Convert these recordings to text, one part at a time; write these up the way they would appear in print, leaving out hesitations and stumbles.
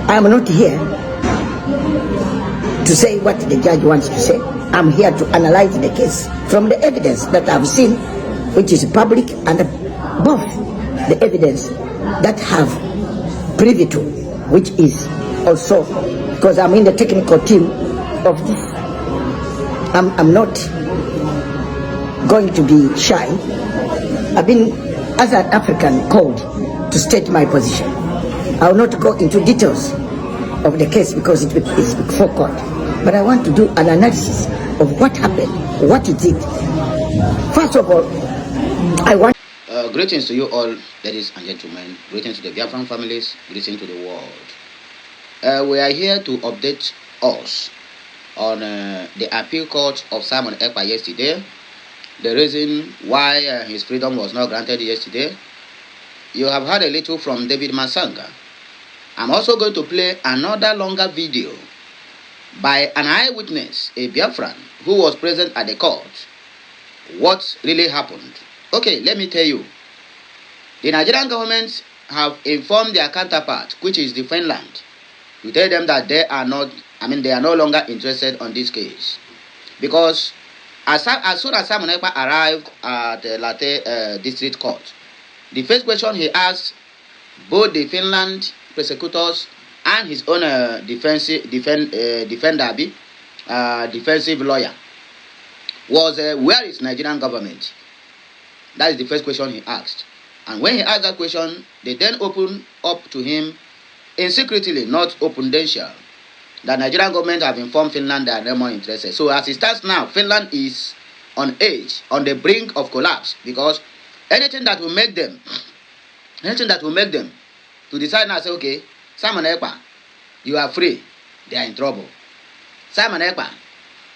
I am not here to say what the judge wants to say. I'm here to analyze the case from the evidence that I've seen, which is public, and both the evidence that have privy to, which is also, because I'm in the technical team of this. I'm not going to be shy. I've been, as an African, called to state my position. I will not go into details of the case because it's before court. But I want to do an analysis of what happened, what it did. First of all, I want... Greetings to you all, ladies and gentlemen. Greetings to the Biafran families. Greetings to the world. We are here to update us on the appeal court of Simon Ekpa yesterday. The reason why his freedom was not granted yesterday. You have heard a little from David Matsanga. I'm also going to play another longer video by an eyewitness, a Biafran, who was present at the court. What really happened? Okay, let me tell you. The Nigerian government have informed their counterpart, which is the Finland, to tell them that they are no longer interested on this case. Because as soon as Simon Ekpa arrived at the Latte District Court, the first question he asked both the Finland prosecutors and his own defensive lawyer was, where is Nigerian government? That is the first question he asked. And when he asked that question, they then opened up to him in secretly, not opendential, that Nigerian government have informed Finland they are no more interested. So as it stands now, Finland is on edge, on the brink of collapse, because anything that will make them to decide now, say, okay, Simon Ekpa, you are free, they are in trouble. Simon Ekpa,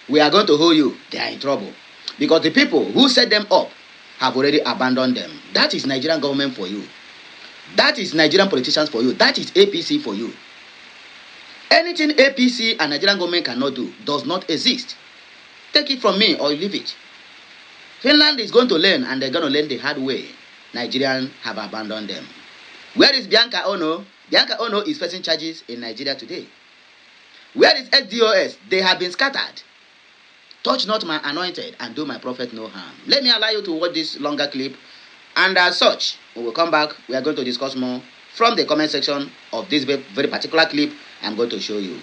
we are going to hold you, they are in trouble. Because the people who set them up have already abandoned them. That is Nigerian government for you. That is Nigerian politicians for you. That is APC for you. Anything APC and Nigerian government cannot do does not exist. Take it from me or leave it. Finland is going to learn, and they're going to learn the hard way. Nigerians have abandoned them. Where is Bianca Onoh? Bianca Onoh is facing charges in Nigeria today. Where is SDOS? They have been scattered. Touch not my anointed and do my prophet no harm. Let me allow you to watch this longer clip. And as such, we will come back. We are going to discuss more from the comment section of this very particular clip I'm going to show you.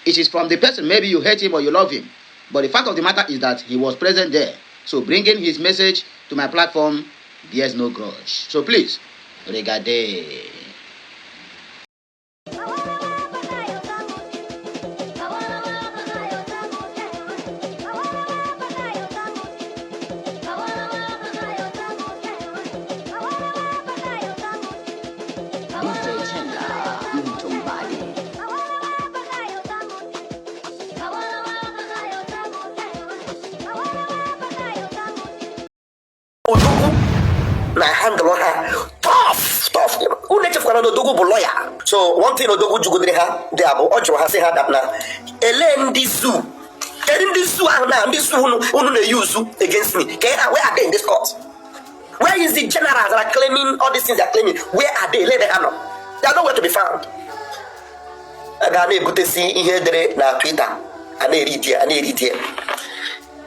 It is from the person. Maybe you hate him or you love him. But the fact of the matter is that he was present there. So bringing his message to my platform bears no grudge. So please, regardez. So one thing Odogu Jugudre ha they abo ojo ha say ha that na ele ndi Zuu. Ndi Zuu na ndi Zuu unu na use against me. Where are they in this court? Where is the generals that are claiming all these things they are claiming? Where are they? Let them know. They are nowhere to be found. Aga na egute si ihe dere na Twitter. Ana read here.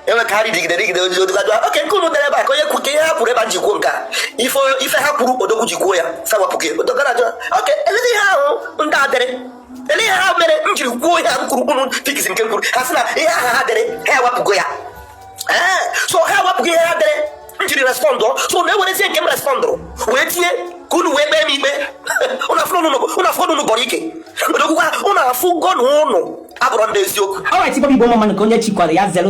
Ewe carry digide okay kunu dere ba ko ye kuke ya pure ba jiko nka ife ha puru Odogu jiko ya sawa puke Odogara jo okay everything ha nda dere ele ha mere njiri kuo ya nkuru kunu fikisi nke nkuru hasina ha dere ha wa pugo ya so ha wa pugo ya dere njiri respondo so me were se nke respondo we tie kunu we be mi be una funu no borike Odogu una afugo no. Alright, people,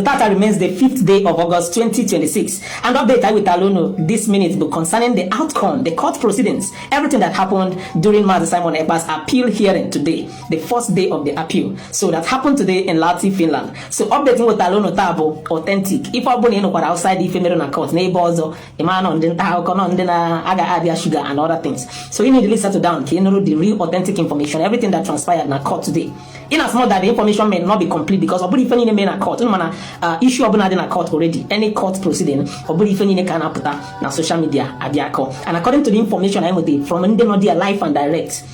Tata remains the 5th day of August 2026. And update I with Alono this minute but concerning the outcome, the court proceedings, everything that happened during Master Simon Ekpa's appeal hearing today, the first day of the appeal. So that happened today in Lahti, Finland. So updating with Alono Tabo, authentic. If I bring outside the female court, neighbors or a man on the aga adia sugar and other things. So you need to settle down, you know the real authentic information, everything that transpired in the court today. In as much that the information may not be complete because obuli feni ne na court no issue obuna dey na court already, any court proceeding obuli feni ne can put na social media abiako, and according to the information I am from Nizoria live and direct,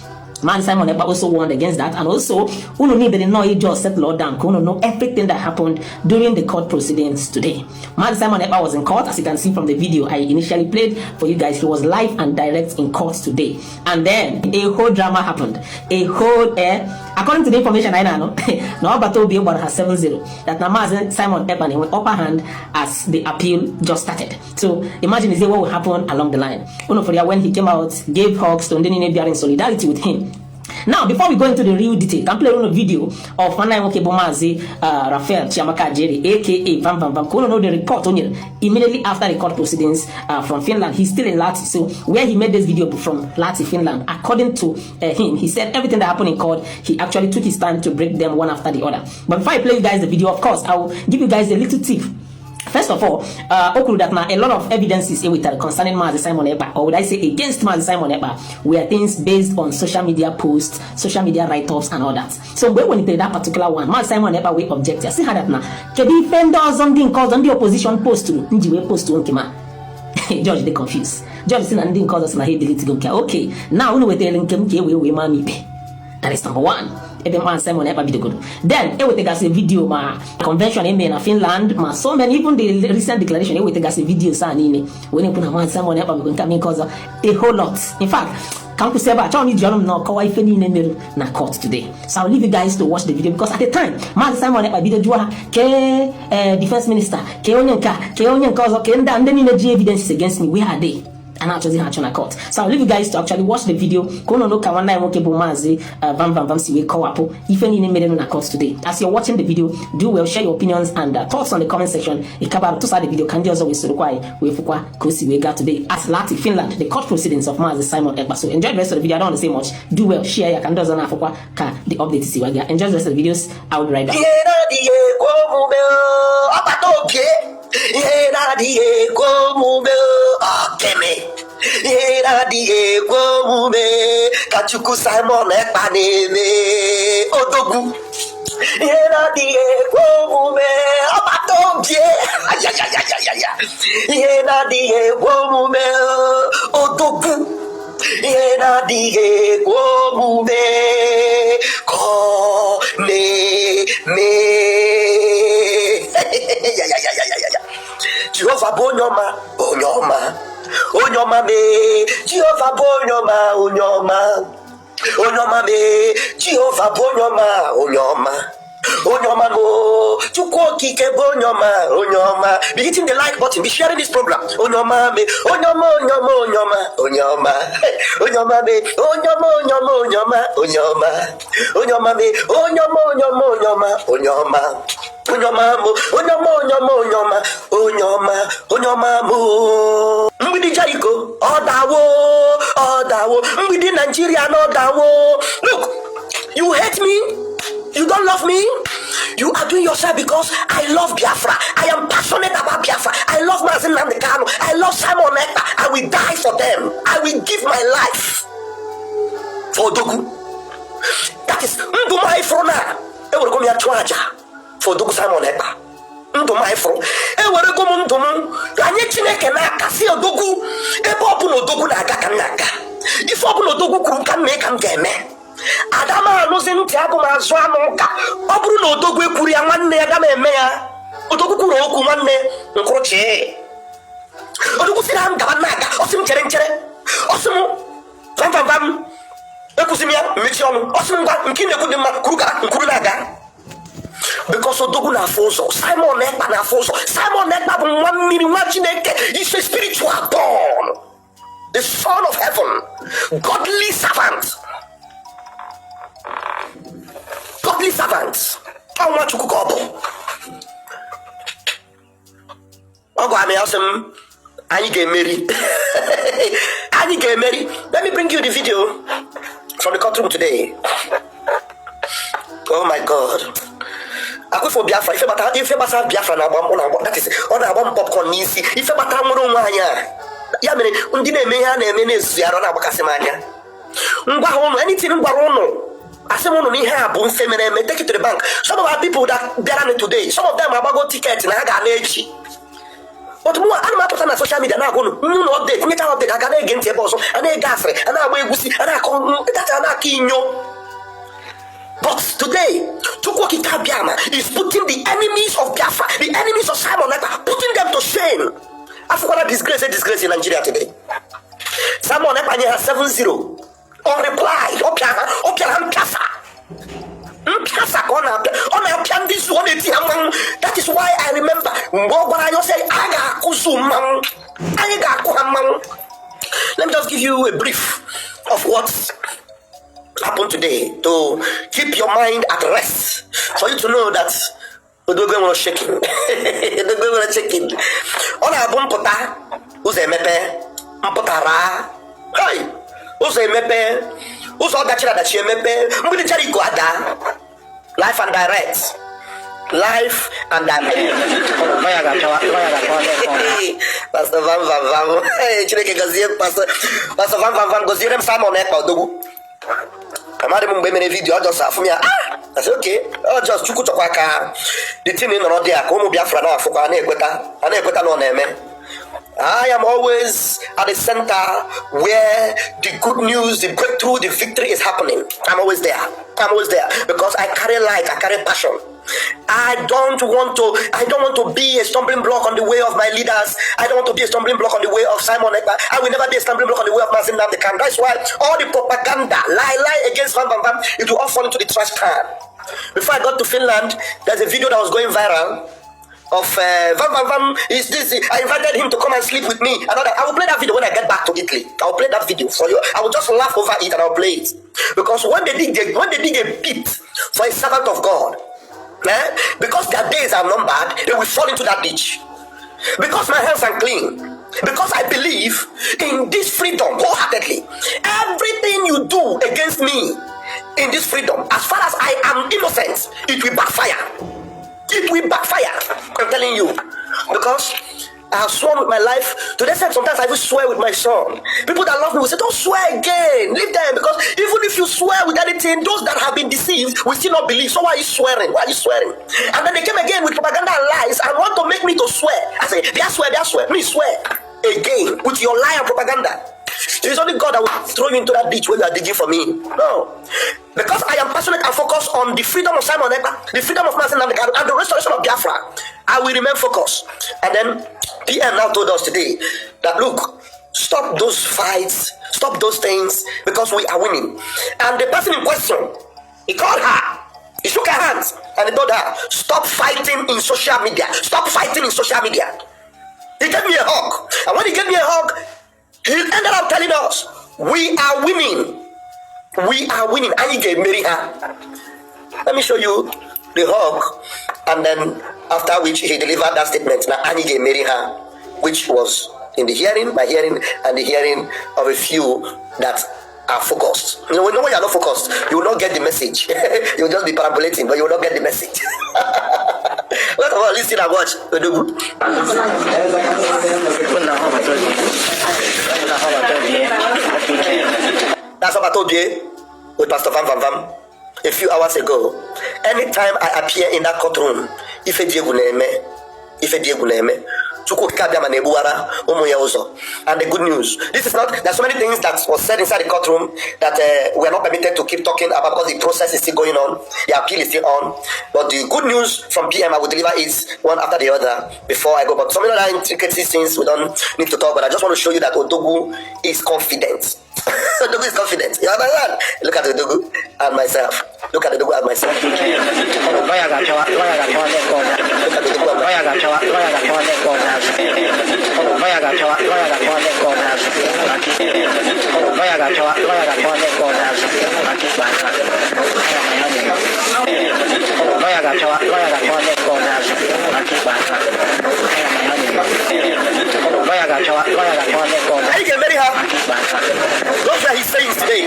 Man Simon Ekpa also warned against that, and also uno need to know just set law down. Uno know everything that happened during the court proceedings today. Man Simon Ekpa was in court, as you can see from the video I initially played for you guys. He was live and direct in court today, and then a whole drama happened. A whole according to the information I know, no but to be has 7-0. That now Simon Ekpa went upper hand as the appeal just started. So imagine what will happen along the line. Uno for when he came out, gave hugs to Ndeni in solidarity with him. Now, before we go into the real detail, I'm playing a video of Bomazi Raphael Chiamaka Jerry, aka Vam Vam Vam. Know the report on it immediately after the court proceedings from Finland. He's still in Lati, so where he made this video from Lati, Finland. According to him, he said everything that happened in court, he actually took his time to break them one after the other. But before I play you guys the video, of course, I will give you guys a little tip. First of all, that now a lot of evidences concerning Mazi Simon Ekpa, or would I say against Mazi Simon Ekpa, were things based on social media posts, social media write-ups, and all that. So when you play that particular one, Mazi Simon Ekpa we object. I see how that now. Can the defenders on the opposition post to Njiwe post to Nkima? Judge they confused. Judge saying and didn't cause us na he delete go. Okay, now we telling Kim we mami. That is number one. Man Simon Ekpa video good. Then we take us a video ma convention in Finland ma so many even the recent declaration we take us a video sa nini when you put Man Simon Ekpa we can cause a whole lot. In fact, can't you say about Johnny John no kawaii feni nemiru na court today. So I'll leave you guys to watch the video because at the time Man Simon Ekpa video jua ke defense minister ke onyenka cause ke nda ndeni na evidence against me. Where are they? And actually a court. So I'll leave you guys to actually watch the video. Kono no kawana emoke Bomazi Vam Vam Vam siwe kawapo. If any made na court today. As you're watching the video, do well share your opinions and thoughts on the comment section. Ikaba to start the video can just always require we fukwa kosi we got today at Lati, Finland, the court proceedings of Mazi Simon Ekpa. So enjoy the rest of the video. I don't want to say much. Do well share your candles on fukwa ka the update is waga. Enjoy the rest of the videos. I will be right back. Chukwu Simon Ekpa neme odogu yena die gwomume obatobie yena die gwomume odogu yena die gwomume ko me Jehovah Onyoma me Jehovah Onyoma me Jehovah Onyoma mo Chukwu Kike Onyoma. Be hitting the like button, be sharing this program. Onyoma me Onyoma me Onyoma me Onyoma mo Mbidi Jaiko Odawo Mbidi Nigeria no Odawo. Look, you hate me, you don't love me, you are doing yourself because I love Biafra. I am passionate about Biafra. I love Mazi Nnamdi Kanu. I love Simon Ekpa. I will die for them. I will give my life for Odogu. That is Nduma Ifrona. Ewerego mi atwaja for Odogu Simon Ekpa. Nduma Ifro. Ewerego mu ndumu. Anye Chineke na akasi Odogu. Ebe obu na Odogu na aga kan na aga. If obu na Odogu kwuru kan me kan ga-eme. Adama anụzi ntị agụ ma azụ anụ ụka. Ọ bụrụ na Odogwu ekwuru ya nwanne ya Adama eme ya. Odogwu kwuru okwu nwanne nkwụrụchi. Odogwu siri ha ngaba na aga. Ọsị m chere. Ọsị m vam ekwuzi m ya mmechi ọnụ. Ọsị m ngwa nke na-ekwu dị mma kwuru na-aga. Because Odogwu na-afụ ụzọ. Simon Ekpa na-afụ ụzọ. Simon Ekpa bụ nwa mmiri nwa Chineke. He's a spiritual born, the son of heaven, godly servant. Godly servants. I want to cook up. I get married. Let me bring you the video from the courtroom today. Oh my God. I go for Biafra. If you have Biafra, that is on a one popcorn easy. If you have Yamene, undine meya na emene ziaro na bakasemanya. Ngwa hono, anything ngwa hono. Asemono ni hair boom feminine, may take it to the bank. Some of our people that they are today, some of them are about tickets and I got energy. but more I'm not on social media now. No update, make an update. I can against a boss, and a gas, and I will see, and I come that I'm not kinyo. But today, Chukwu Diya is putting the enemies of Biafra, the enemies of Simon Ekpa, putting them to shame. Africa disgrace in Nigeria today. Simon Ekpa has 7-0 unreplied. That is why I remember when I say let me just give you a brief of what happened today to keep your mind at rest, for you to know that Odogo was shaking. Odogo was shaking. Ona bumpota uze mepe mpotara. Hey, uze mepe uzo dachira dachi mepe mbili chari guada. Life and direct. Life and direct. Pastor Van. Hey, chileke gazie Pastor Van gozirem Simon Ekpa Odogo. I'm not even making a video. I just have me. I said, okay. I just Chukwu Diya. The team in Nizoria. Come Biafran now. For ane kweta no name. I am always at the center where the good news, the breakthrough, the victory is happening. I'm always there because I carry light. I carry passion. I don't want to be a stumbling block on the way of my leaders. I don't want to be a stumbling block on the way of Simon Ekpa. I will never be a stumbling block on the way of Masin Namdekan. That's why all the propaganda, lie against Van, it will all fall into the trash can. Before I got to Finland, there's a video that was going viral of Van is this. I invited him to come and sleep with me. I will play that video when I get back to Italy. I'll play that video for you. I will just laugh over it and I'll play it. Because when they dig a pit for a servant of God, because their days are numbered, they will fall into that ditch. Because my hands are clean, because I believe in this freedom wholeheartedly. Everything you do against me in this freedom, as far as I am innocent, it will backfire. It will backfire. I'm telling you, because I have sworn with my life. To the extent sometimes I will swear with my son. People that love me will say, don't swear again. Leave them, because even if you swear with anything, those that have been deceived will still not believe. So why are you swearing? Why are you swearing? And then they came again with propaganda and lies and want to make me to swear. I say, they swear. Me swear again with your lie and propaganda. It is only God that will throw you into that ditch where you are digging for me. No. Because I am passionate and focused on the freedom of Simon Ekpa, the freedom of Masin Namdekan, and the restoration of Biafra. I will remain focused. And then PM now told us today that, look, stop those fights, stop those things, because we are winning. And the person in question, he called her, he shook her hands, and he told her, stop fighting in social media. Stop fighting in social media. He gave me a hug. And when he gave me a hug, he ended up telling us, we are winning. We are winning. And he gave me her. Let me show you the hug. And then after which he delivered that statement. Now Annie gave Mary her, which was in the hearing, my hearing, and the hearing of a few that are focused. You know, when you are not focused, you will not get the message. You will just be parabolating, but you will not get the message. Let us listen and watch. That's what I told you with Pastor Van a few hours ago. Anytime I appear in that courtroom, if a Diego name, and the good news, this is not, there's so many things that was said inside the courtroom that we are not permitted to keep talking about because the process is still going on, the appeal is still on. But the good news from PM, I will deliver it one after the other before I go. But some other intricacies things we don't need to talk, but I just want to show you that Odogu is confident. Odogu is confident. You understand? Look at Odogu and myself. Look at Odogu and myself. I get very happy. Those are his sayings today.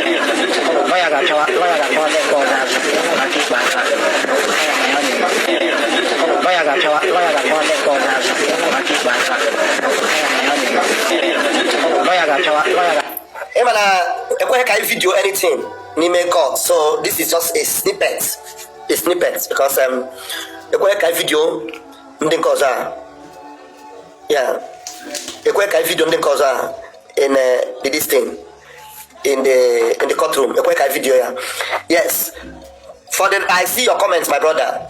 Video anything so this is just a snippet because the video Yeah. A quick video in this thing in the courtroom. A quick video. Yeah. Yes. For the I see your comments, my brother.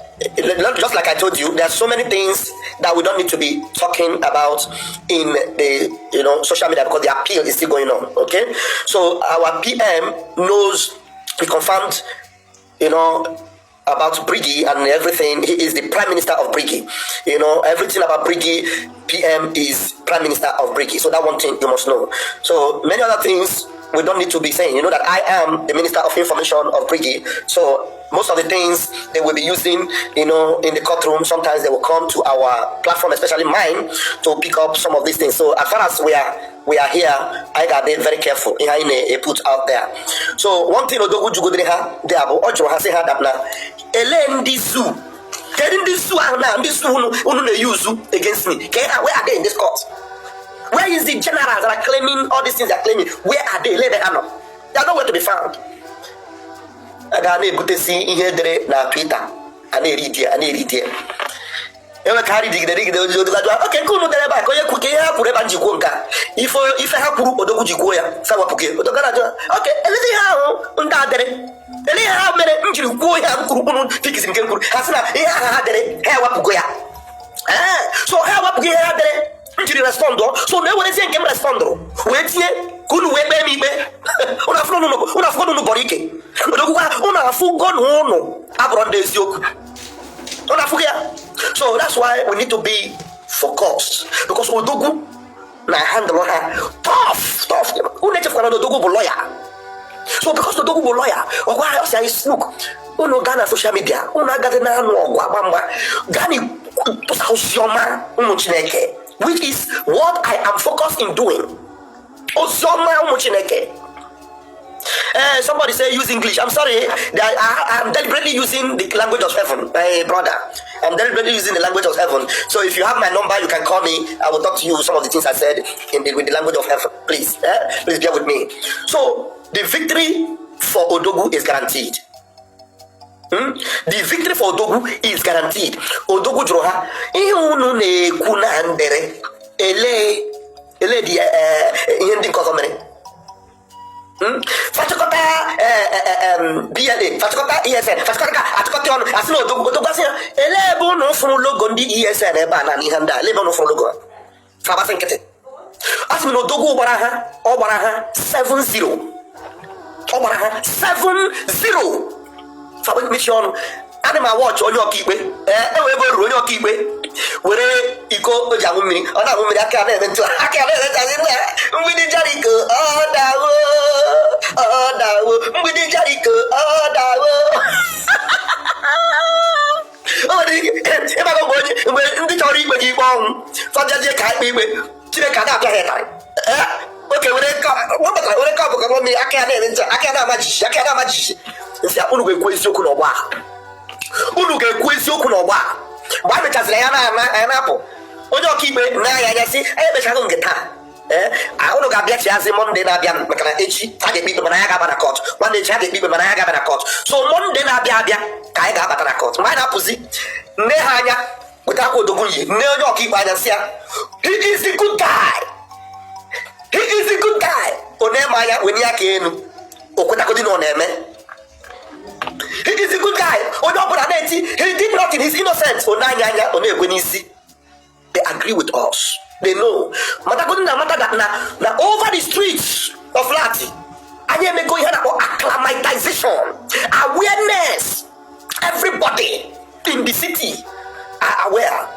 Just like I told you, there are so many things that we don't need to be talking about in the social media because the appeal is still going on. Okay, so our PM knows, he confirmed, about Briggy and everything. He is the Prime Minister of Briggy. Everything about Briggy, PM is Prime Minister of Briggy. So that one thing you must know. So many other things we don't need to be saying. You know that I am the Minister of Information of Briggy. So most of the things they will be using, in the courtroom, sometimes they will come to our platform, especially mine, to pick up some of these things. So as far as we are here, I got to be very careful in a put out there. So one thing Odogu Jugodreha, they have Ojo has said that now, Elen this Zuu, getting this Zuu and this Zuu they use against me. Where are they in this court? Where is the generals that are claiming all these things they are claiming? Where are they? They are nowhere to be found. I got able to see in here na Twitter. I need it. You carry the okay, cool. If I have Odogu Jikoya, Sawapuke, okay, everything how undadere. How many injury go have fix in Kenku? Hasna, Hawapugoya. So how up here? Injury respond, so no one is saying can respond. Wait here. Kunu webe mi be una fono no borike una fugo no abron de yoku una fugia. So that's why we need to be focused because Odogu na handle her tough una chef kana Odogu lawyer. So because Odogu lawyer or why I say look uno Ghana social media una gade na no ogwa bamba Gani to sausioma uno chineke, which is what I am focused in doing. Somebody say use English. I'm sorry, I'm deliberately using the language of heaven, my brother. I'm deliberately using the language of heaven. So if you have my number, you can call me. I will talk to you some of the things I said with the language of heaven. Please, please bear with me. So the victory for Odogu is guaranteed. The victory for Odogu is guaranteed. Odogu Droha, ne kuna andere ele di ending cosomere. Fatukota BLA, Fatukota ESN, Fatukota Atkoton, Asno Odogu ele bono from logo ndi ESN e bana ni handa, le bono from logo. Fabasenkete. Asno Odogu Obaraha 7-0. Obaraha 7-0. Fabu mission animal watch on your keepwe. On your keepwe. Where iko ojamu mini ona mu mini aka na event aka na event mgbidi Jericho dawo mgbidi Jericho dawo odi e ba go mgbe ndị chọrọ ikpe gị ikpe ọnwụ fajaje ka ikpe ikpe Chineke ga apịa ha tari okay were ka bụ ka mo mi aka na event aka na amaji nsia unu ga-ekwu eziokwu n'ọgba mgbe a mechaziri ya na apụ onye ọkaikpe na-anya si emechaghị nke taa unu ga-abịachi azị Mọnde na-abịa maka na echi a ga-ekpe ikpe mana ya ga-aba na kọt, nwanne echi a ga-ekpe ikpe mana ya ga-aba na kọt. So Mọnde na-abịa abịa ka anyị ga-abata na kọt. Mgbe anyị na-apụzi nne ha anya weta akwa Odogu yi nne onye ọkaikpe anya si ya he is a good guy onye ma anya wenye aka enu okwetagodi na ọ na-eme. He is a good guy. He did not in his innocence. They agree with us. They know. Now over the streets of Lati, I am going here about acclimatization, awareness. Everybody in the city are aware.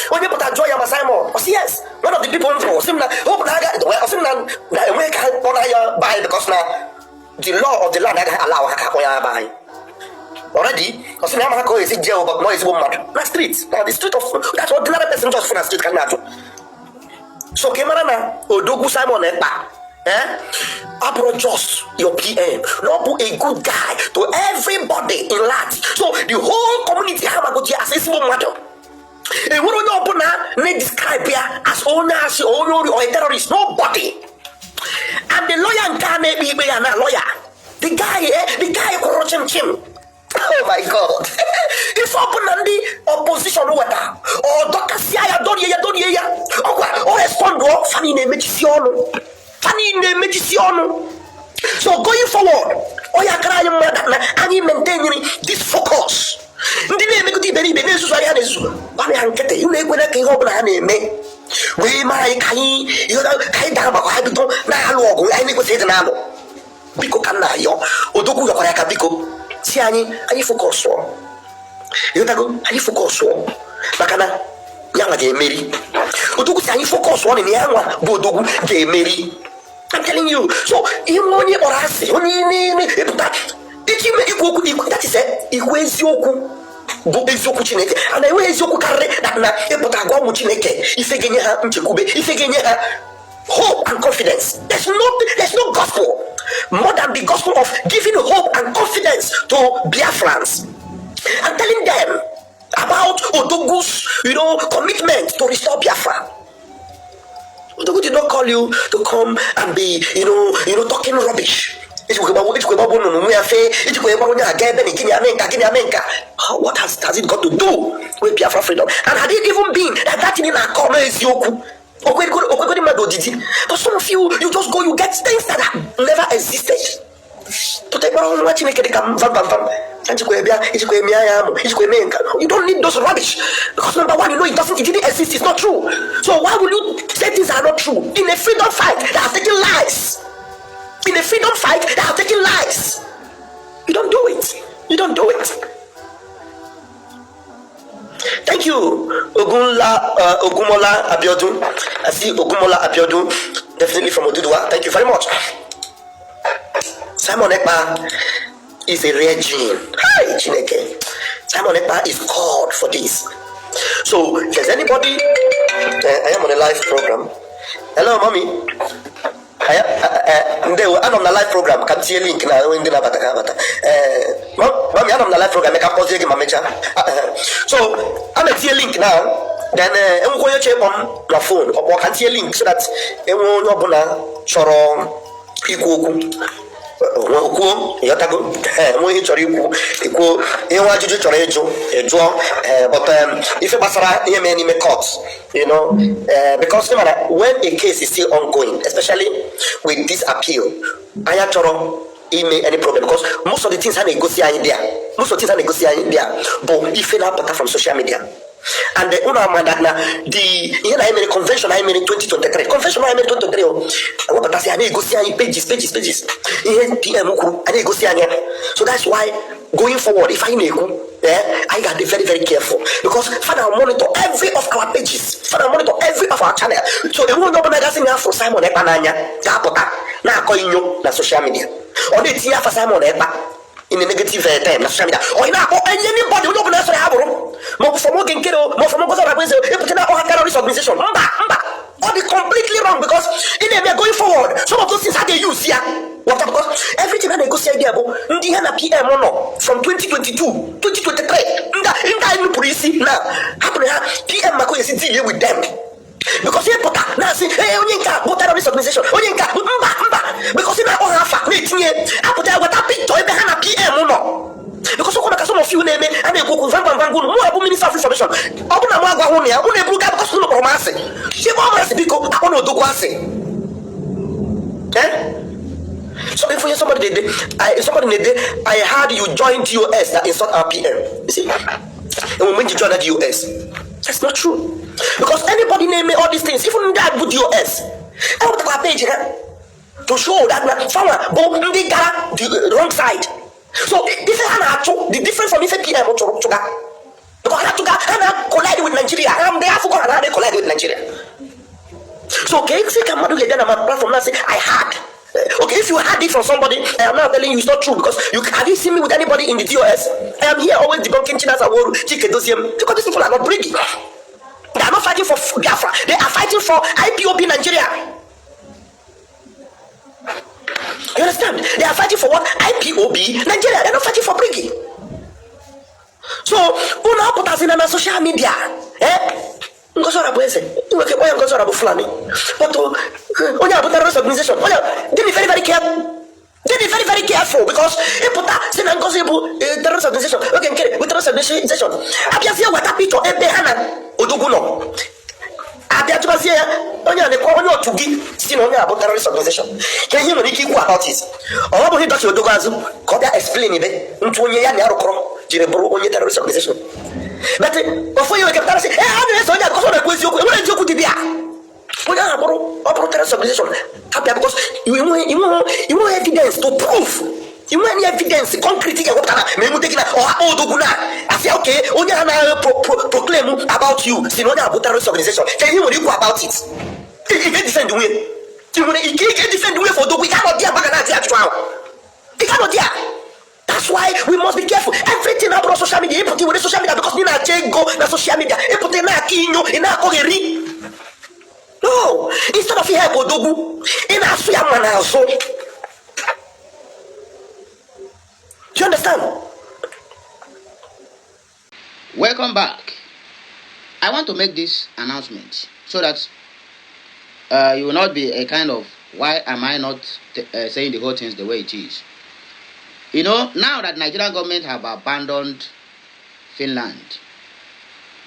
When you put a joy on Simon, yes, one of the people because now the law of the land allow her buy. Already, because now I is it jail, but no is woman. Na street, now the street of that's ordinary person just for the street can do. So Kemarana, Odogu Simon Ekpa, approach your PM, not be a good guy to everybody in Lati. So the whole community have a good as a matter. And what do open now? They describe here as owners or a terrorist, nobody. And the lawyer can't be a lawyer. The guy corruption him. Oh my God! It's open and the opposition water. Oh, Dr. Siya don't ye. respond to family medicine. So going forward, and maintaining this focus. We might biko kana yo odogu yo kwara ka biko si anyị focus o yotago anyị focus o makana yanga ga emeri odogu si anyị focus o ni yanwa bo odogu ga emeri. I'm telling you. So even onye orasi onye ni eputa diki me ikwu that is ikwu ezioku bo ezioku Chineke ana iwe ezioku karre na eputa gwa mu Chineke ife genye ha nchekube ife genye ha hope and confidence. There's no gospel more than the gospel of giving hope and confidence to Biafrans and telling them about Odogu's, commitment to restore Biafra. Odogu did not call you to come and be, talking rubbish. What has it got to do with Biafra freedom? And had it even been that in a corner is Yoku? But some of you just go, you get things that have never existed. You don't need those rubbish because number one, it didn't exist, it's not true. So why will you say things are not true in a freedom fight that has taken lives? In a freedom fight that has taken lives, you don't do it. Thank you, Ogumola Abiodun. I see Ogumola Abiodun, definitely from Oduduwa. Thank you very much. Simon Ekpa is a rare gene. Hi, Chineke. Simon Ekpa is called for this. So, does anybody? I am on a live program. Hello, mommy. I'm on a live program. Can see a link now. Mommy, I'm on a live program. I can pause my mention. So I'm at a link now. Then I'm going to check on my phone. Or can see a link so that I won't open a choro equal. Yotago, but if a basara, you may court, because no matter when a case is still ongoing, especially with this appeal, I am any problem because most of the things are negotiating there. But if you not from social media. And the owner man that the convention I made in 2023. Convention I made in 2023. But I say I negotiate pages. PM I negotiate. So that's why going forward, if I I got to be very, very careful because Father monitor every of our pages. Father monitor every of our channel. So the one magazine now for Simon Ekpa now calling you na social media. Or the tia for Simon Ekpa in a negative time na social media. Or anybody who don't answer have more from more Genkero, more from Ngozi Orabueze, put in our terrorist organization. All the completely wrong because in we are going forward. Some of those things are they use here. What because everything I negotiate there about PM Ngozi from 2022, 2023. In police now happen PM Ngozi deal with them. Because he put now say hey Onyenka go terrorist organization Onyenka because he na all have I put what a picture e be na PM Ngozi. Because some of you name and they go more minister of information. Open a magua one here, one blue guy because no romance. She won't because I want to do what so if you somebody I heard you joined US that insult our PM. You see? And when you join the US, that's not true. Because anybody name me all these things, even that with US, I want to go page to show that farmer got the wrong side. So this is the difference from PM Ngozi because Anachuga collide with Nigeria. I'm there for they collide with Nigeria. So okay, if you come out again on my platform and say I had. Okay, if you had it from somebody, I am not telling you it's not true because have you seen me with anybody in the DOS? I am here always debunking China's award, because these people are not bringing. They are not fighting for Biafra. They are fighting for IPOB Nigeria. You understand? They are fighting for what? IPOB Nigeria. They are not fighting for Briggy. So, who now put us in a social media? Ngozi Orabueze, Ngozi Orabueze, but only about terrorist organization. They be very, very careful. They be very, very careful because if put that say Ngozi terrorist organization, okay, with terrorist organization. Abia see what happened to Ebe Hana Odoguno. abịa tụbazie ya onye na-ekwe onye otu gị si na onye abụ terrorist organization ka ihe nwere ike ikwu about it. Ọ bụghị dọkịta odogo azụ ka ọ bịa explain ibe ntụ onye ya na ya rụkọrọ jiri bụrụ onye terrorist organization. But ofu onye wekepụtara sị a na-eso onye akọsọ na-ekwu eziokwu enwere eziokwu dị bịa onye ahụ ọ bụrụ terrorist organization abịa because you want evidence to prove. You want any evidence concrete ga-ewepụtara ma enwute gị na ọhakpa odogwu na asị oke onye a na-proclaim about you si na onye abụ terrorist organization ka ihe nwere ikwu about it. Ị ga-edefend nwunye ị nwere ike ị ga-edefend nwunye for odogwu ị ga-anọ dị ya maka na-atị ajụjụ ahụ ị ga-anọ dị ya. That's why we must be careful. Everything about social media, you put with social media because you not go na social media. You put in a kinyo, in a kogeri. No, instead of here Odogu, in a suyamana also. Do you understand? Welcome back. I want to make this announcement so that you will not be a kind of why am I not saying the whole things the way it is. You know, now that Nigerian government have abandoned Finland,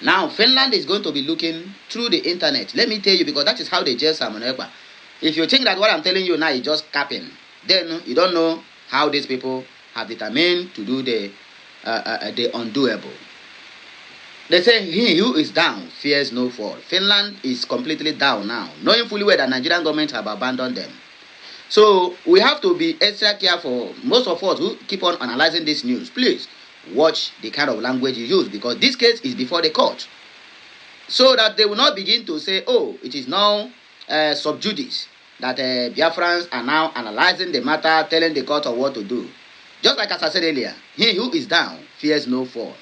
now Finland is going to be looking through the internet. Let me tell you, because that is how they jail Simon Ekpa. If you think that what I'm telling you now is just capping, then you don't know how these people have determined to do the undoable. They say he who is down fears no fall. Finland is completely down now, knowing fully well that Nigerian government have abandoned them. So we have to be extra careful. Most of us who keep on analyzing this news, please watch the kind of language you use, because this case is before the court, so that they will not begin to say, oh, it is now sub judice, that Biafrans are now analyzing the matter, telling the court of what to do. Just like as I said earlier, he who is down fears no fall.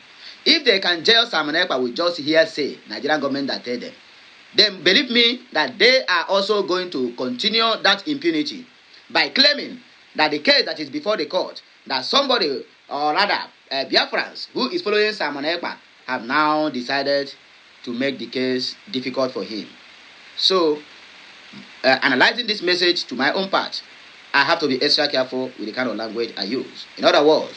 If they can jail Simon Ekpa with just hearsay, Nigerian government that tell them, then believe me that they are also going to continue that impunity by claiming that the case that is before the court, that somebody, or rather Biafrans, who is following Simon Ekpa, have now decided to make the case difficult for him. So, analyzing this message to my own part, I have to be extra careful with the kind of language I use. In other words,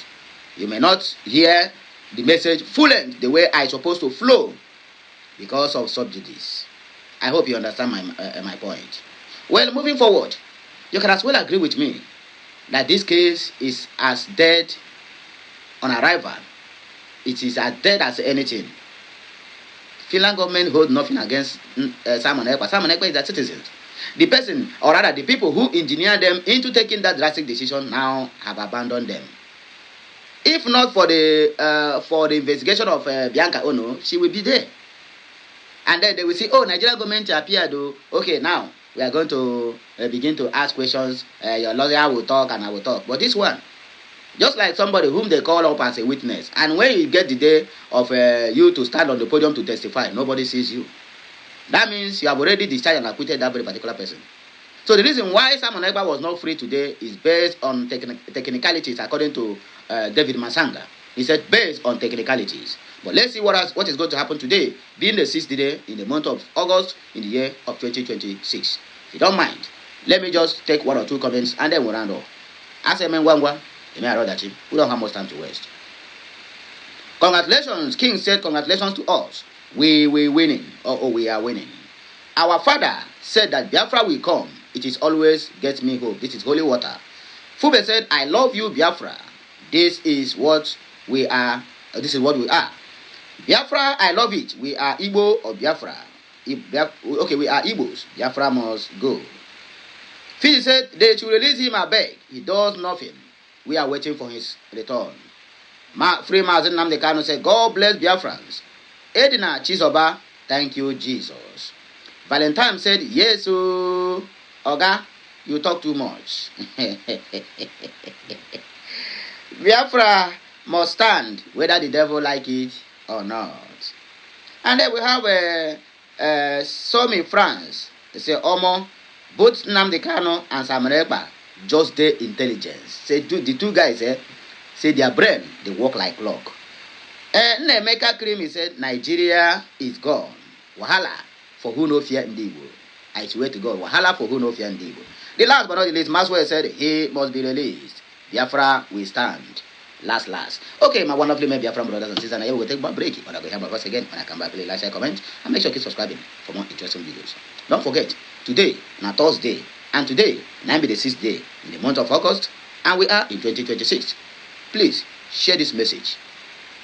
you may not hear the message full length the way I supposed to flow because of subjudice. I hope you understand my point. Well, moving forward, you can as well agree with me that this case is as dead on arrival. It is as dead as anything. Finland government hold nothing against Simon Ekpa. Simon Ekpa is their citizen. The person, or rather the people who engineered them into taking that drastic decision, now have abandoned them. If not for the investigation of Bianca Onoh, she will be there. And then they will say, oh, Nigerian government appeared. Okay, now we are going to begin to ask questions. Your lawyer will talk and I will talk. But this one, just like somebody whom they call up as a witness, and when you get the day of you to stand on the podium to testify, nobody sees you. That means you have already discharged and acquitted that very particular person. So the reason why Simon Ekpa was not free today is based on technicalities, according to David Matsanga. He said based on technicalities. But let's see what is going to happen today, being the 6th day in the month of August in the year of 2026. If you don't mind, let me just take one or two comments and then we'll round off. As a man, we don't have much time to waste. Congratulations, King said, congratulations to us. We winning, or we are winning. Our father said that Biafra will come. It is always gets me hope. This is holy water. Fube said, I love you, Biafra. This is what we are. This is what we are. Biafra, I love it. We are Igbo or Biafra. Okay, we are Igbos. Biafra must go. Fiji said, they should release him, I beg. He does nothing. We are waiting for his return. Free Mazen Namdekano said, God bless Biafrans. Edina Chizoba, thank you, Jesus. Valentine said, yes, Oga, you talk too much. Biafra must stand, whether the devil like it or not. And then we have some in France. They say, Omo, both Nnamdi Kanu and Simon Ekpa just their intelligence. Say the two guys, say their brain, they work like clock. Nemeka Krimi said, Nigeria is gone. Wahala for who no fear Ndigo. I swear to God, wahala for who no fear Ndigo. The last but not the least, Maswell said he must be released. Biafra will stand. last. Okay, my wonderful Biafran brothers and sisters, I will take one break, but I will have my voice again when I come back. Please like, share, comment, and make sure you keep subscribing for more interesting videos. Don't forget, today, na Thursday, and today, now be the 6th day in the month of August, and we are in 2026. Please share this message.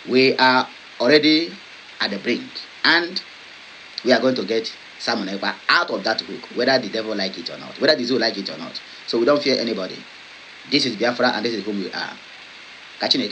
We are already at the brink, and we are going to get Simon Ekpa out of that hook, whether the devil like it or not, whether the zoo like it or not. So we don't fear anybody. This is Biafra, and this is who we are. Catching